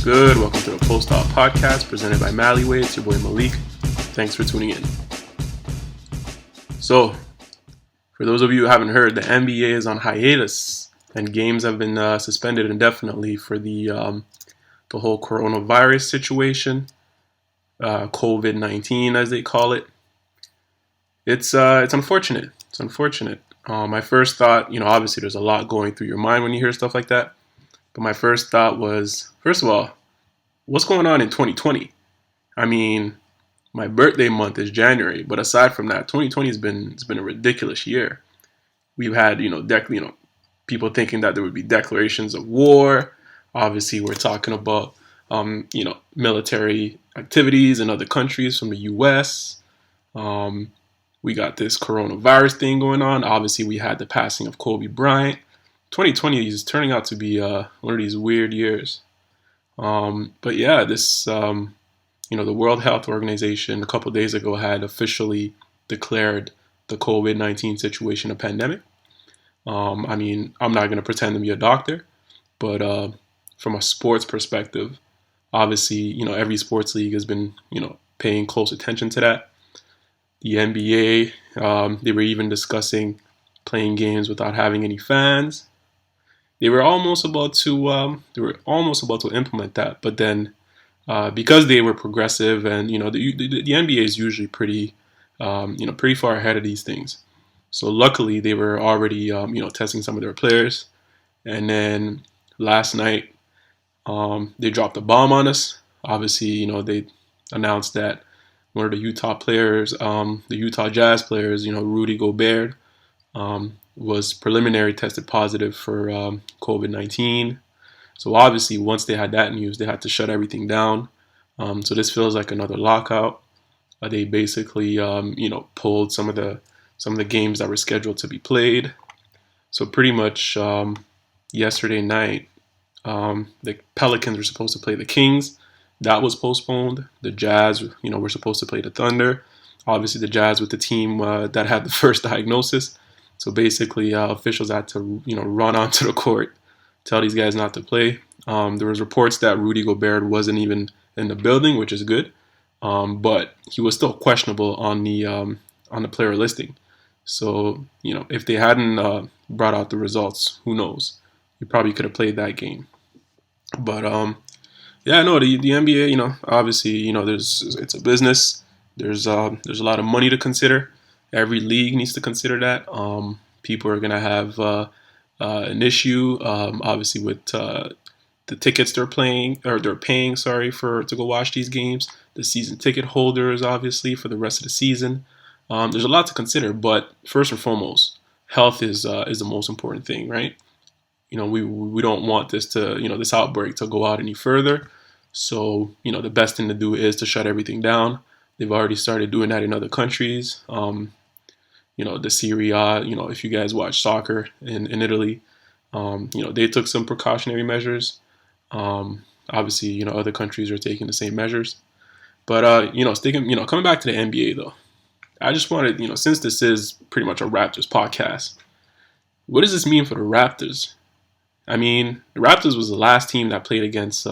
good? Welcome to the Post-Op Podcast presented by Malleyway. It's your boy Malik. Thanks for tuning in. So, for those of you who haven't heard, the NBA is on hiatus and games have been suspended indefinitely for the whole coronavirus situation, COVID-19 as they call it. It's unfortunate. It's unfortunate. My first thought, obviously there's a lot going through your mind when you hear stuff like that. But my first thought was, first of all, what's going on in 2020? I mean, my birthday month is January, but aside from that, 2020 has been a ridiculous year. We've had, people thinking that there would be declarations of war. Obviously, we're talking about, military activities in other countries from the U.S. We got this coronavirus thing going on. Obviously, we had the passing of Kobe Bryant. 2020 is turning out to be one of these weird years. But yeah, this, the World Health Organization a couple days ago had officially declared the COVID-19 situation a pandemic. I'm not going to pretend to be a doctor, but from a sports perspective, obviously, every sports league has been, paying close attention to that. The NBA, they were even discussing playing games without having any fans. They were almost about to implement that, but then because they were progressive and the NBA is usually pretty far ahead of these things. So luckily they were already testing some of their players, and then last night they dropped a bomb on us. Obviously, they announced that one of the Utah players, the Utah Jazz players, Rudy Gobert, was preliminary tested positive for COVID-19. So obviously, once they had that news, they had to shut everything down. So this feels like another lockout. They basically, pulled some of the games that were scheduled to be played. So pretty much yesterday night, the Pelicans were supposed to play the Kings. That was postponed. The Jazz, were supposed to play the Thunder. Obviously, the Jazz with the team that had the first diagnosis. So basically, officials had to, run onto the court, tell these guys not to play. There was reports that Rudy Gobert wasn't even in the building, which is good, but he was still questionable on the player listing. So if they hadn't brought out the results, who knows? He probably could have played that game. But the NBA, obviously, it's a business. There's a lot of money to consider. Every league needs to consider that. People are going to have an issue, obviously, with the tickets they're paying, to go watch these games. The season ticket holders, obviously, for the rest of the season. There's a lot to consider, but first and foremost, health is the most important thing, right? We don't want this this outbreak to go out any further. So, the best thing to do is to shut everything down. They've already started doing that in other countries. The Serie A, if you guys watch soccer in Italy, they took some precautionary measures. Obviously, other countries are taking the same measures. But, coming back to the NBA, though, I just wanted, since this is pretty much a Raptors podcast, what does this mean for the Raptors? I mean, the Raptors was the last team that played against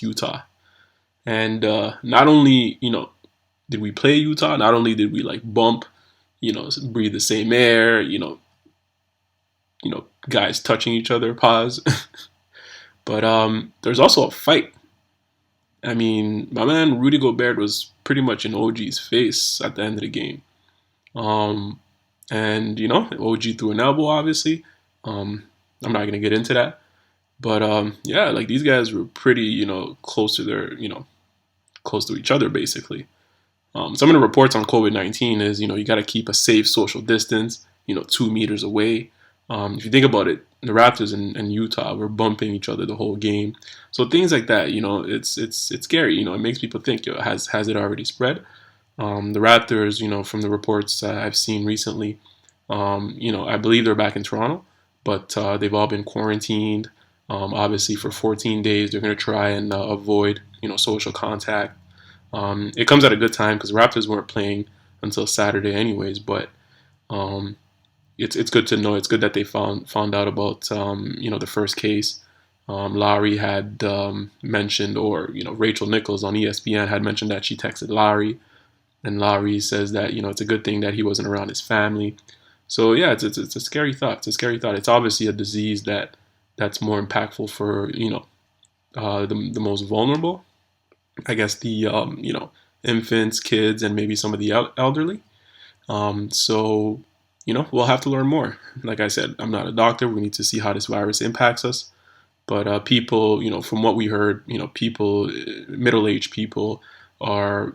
Utah. And not only, did we play Utah, not only did we bump, breathe the same air, guys touching each other, pause. But there's also a fight. I mean, my man Rudy Gobert was pretty much in OG's face at the end of the game. And OG threw an elbow, obviously. I'm not gonna get into that. But these guys were pretty, close to close to each other, basically. Some of the reports on COVID-19 is, you got to keep a safe social distance, 2 meters away. If you think about it, the Raptors and Utah were bumping each other the whole game. So things like that, it's scary. It makes people think, has it already spread? The Raptors, from the reports I've seen recently, I believe they're back in Toronto, but they've all been quarantined. Obviously, for 14 days, they're going to try and avoid, social contact. It comes at a good time because the Raptors weren't playing until Saturday anyways, but it's good to know. It's good that they found out about the first case. Lowry had mentioned, or Rachel Nichols on ESPN had mentioned that she texted Lowry, and Lowry says that it's a good thing that he wasn't around his family. So yeah, it's a scary thought. It's a scary thought. It's obviously a disease that's more impactful for the most vulnerable. I guess the infants, kids, and maybe some of the elderly. So we'll have to learn more. Like I said, I'm not a doctor. We need to see how this virus impacts us. But people, from what we heard, people, middle-aged people, are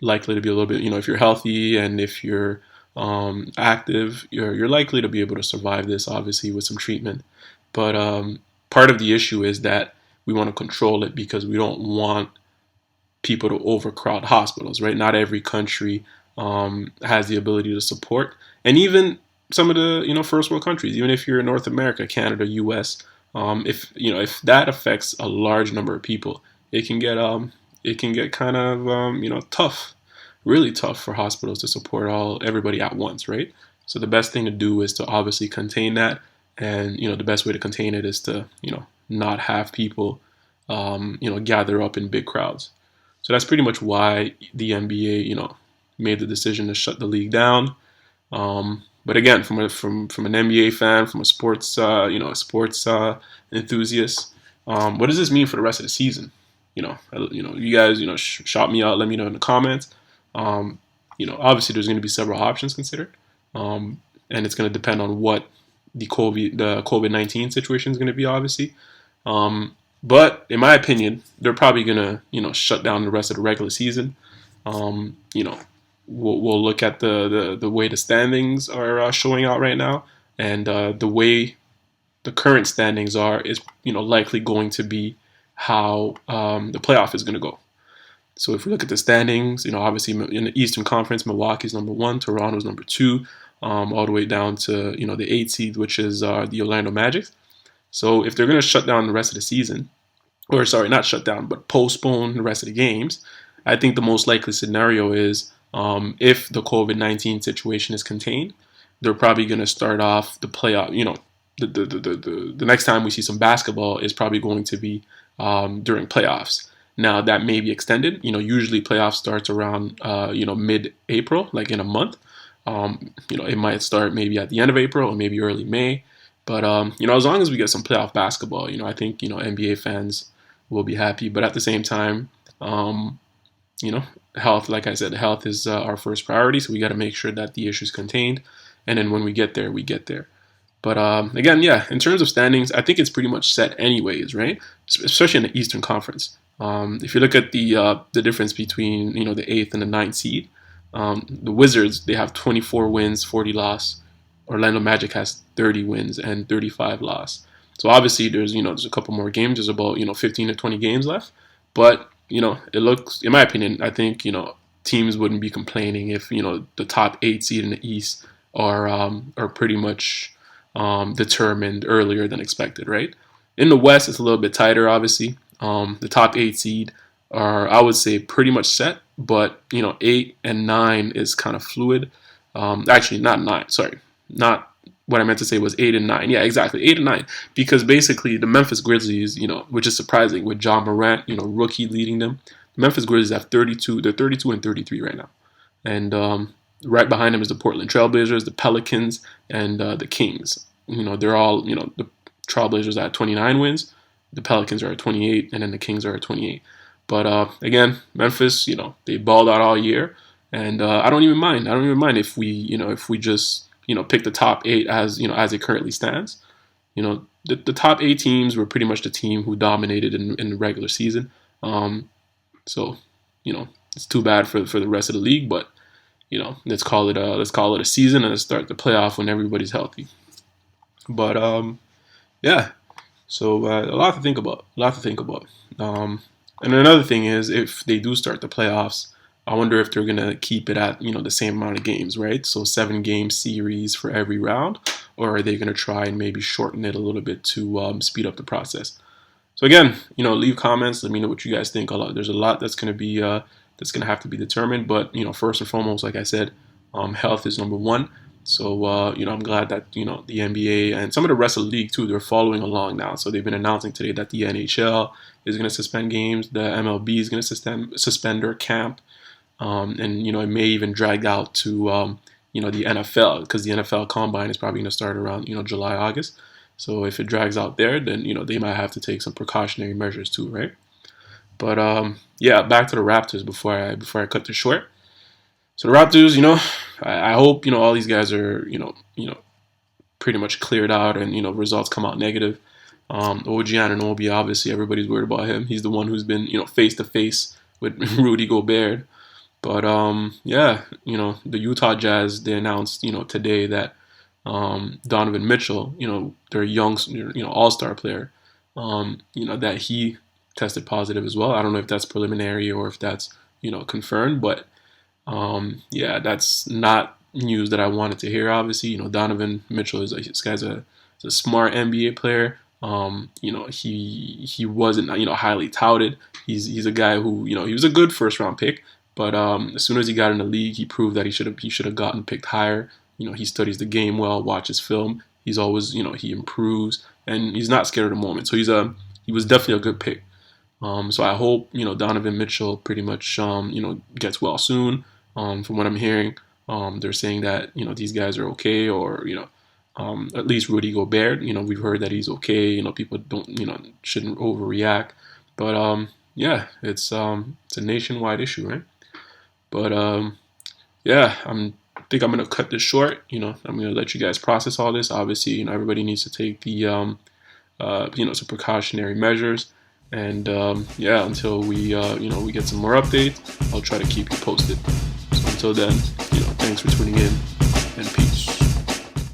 likely to be a little bit, if you're healthy and if you're active, you're likely to be able to survive this, obviously, with some treatment. But part of the issue is that we want to control it because we don't want people to overcrowd hospitals, right? Not every country has the ability to support, and even some of the first world countries, even if you're in North America, Canada, U.S., if that affects a large number of people, it can get kind of tough, really tough for hospitals to support everybody at once, right? So the best thing to do is to obviously contain that, and the best way to contain it is to not have people gather up in big crowds. So that's pretty much why the NBA made the decision to shut the league down. But again, from an NBA fan, from a sports enthusiast, what does this mean for the rest of the season? You guys shout me out, let me know in the comments. Obviously there's going to be several options considered, and it's going to depend on what the COVID-19 situation is going to be, obviously. But in my opinion, they're probably going to shut down the rest of the regular season. Um, you know, we'll look at the way the standings are showing out right now, and the way the current standings are is likely going to be how the playoff is going to go. So if we look at the standings, obviously in the Eastern Conference, Milwaukee's number one, Toronto's number two, all the way down to the eighth seed, which is the Orlando Magic. So if they're going to shut down the rest of the season, or sorry, not shut down, but postpone the rest of the games, I think the most likely scenario is if the COVID-19 situation is contained, they're probably going to start off the playoff. The next time we see some basketball is probably going to be during playoffs. Now that may be extended. Usually playoffs starts around mid-April, like in a month. It might start maybe at the end of April or maybe early May. But as long as we get some playoff basketball, I think NBA fans will be happy. But at the same time, health, like I said, health is our first priority. So we got to make sure that the issue is contained, and then when we get there, we get there. But again, yeah, in terms of standings, I think it's pretty much set anyways, right? Especially in the Eastern Conference. If you look at the difference between the eighth and the ninth seed, the Wizards, they have 24 wins, 40 loss. Orlando Magic has 30 wins and 35 loss. So obviously there's a couple more games. There's about 15 to 20 games left. But it looks, in my opinion, I think teams wouldn't be complaining if the top 8 seed in the East are pretty much determined earlier than expected, right? In the West, it's a little bit tighter, obviously. The top 8 seed are, I would say, pretty much set, but 8 and 9 is kind of fluid. Actually, not 9. Sorry, not what I meant to say was 8 and 9. Yeah, exactly, 8 and 9. Because basically, the Memphis Grizzlies, which is surprising, with John Morant, rookie leading them. The Memphis Grizzlies have 32. They're 32 and 33 right now, and right behind them is the Portland Trailblazers, the Pelicans, and the Kings. They're all the Trailblazers are at 29 wins, the Pelicans are at 28, and then the Kings are at 28. But again, Memphis, they balled out all year, and I don't even mind. I don't even mind if we just pick the top 8 as as it currently stands. The top 8 teams were pretty much the team who dominated in the regular season. So it's too bad for the rest of the league, but let's call it a season and let's start the playoff when everybody's healthy. But yeah. So a lot to think about. A lot to think about. And another thing is, if they do start the playoffs, I wonder if they're gonna keep it at the same amount of games, right? So 7-game series for every round, or are they gonna try and maybe shorten it a little bit to speed up the process? So again, leave comments. Let me know what you guys think. There's a lot that's gonna have to be determined. But first and foremost, like I said, health is number one. So I'm glad that the NBA and some of the rest of the league too, they're following along now. So they've been announcing today that the NHL is going to suspend games, the MLB is going to suspend their camp, and it may even drag out to the NFL, because the NFL Combine is probably going to start around July, August. So if it drags out there, then they might have to take some precautionary measures too, right? But yeah, back to the Raptors before I cut this short. So the Raptors, I hope all these guys are pretty much cleared out, and results come out negative. OG Anunoby, obviously everybody's worried about him. He's the one who's been face to face with Rudy Gobert. But yeah, the Utah Jazz, they announced today that Donovan Mitchell, their young all-star player, that he tested positive as well. I don't know if that's preliminary or if that's confirmed, but yeah, that's not news that I wanted to hear. Obviously, Donovan Mitchell this guy's is a smart NBA player. He wasn't highly touted. He's a guy who he was a good first round pick, but as soon as he got in the league, he proved that he should have gotten picked higher. He studies the game well, watches film. He's always he improves, and he's not scared of the moment. So he was definitely a good pick. So I hope Donovan Mitchell pretty much gets well soon. From what I'm hearing, they're saying that these guys are okay, or at least Rudy Gobert. We've heard that he's okay. People don't shouldn't overreact, but yeah, it's a nationwide issue, right? But yeah, I think I'm gonna cut this short. I'm gonna let you guys process all this. Obviously, everybody needs to take the some precautionary measures. And yeah, until we get some more updates, I'll try to keep you posted. So until then, thanks for tuning in, and peace.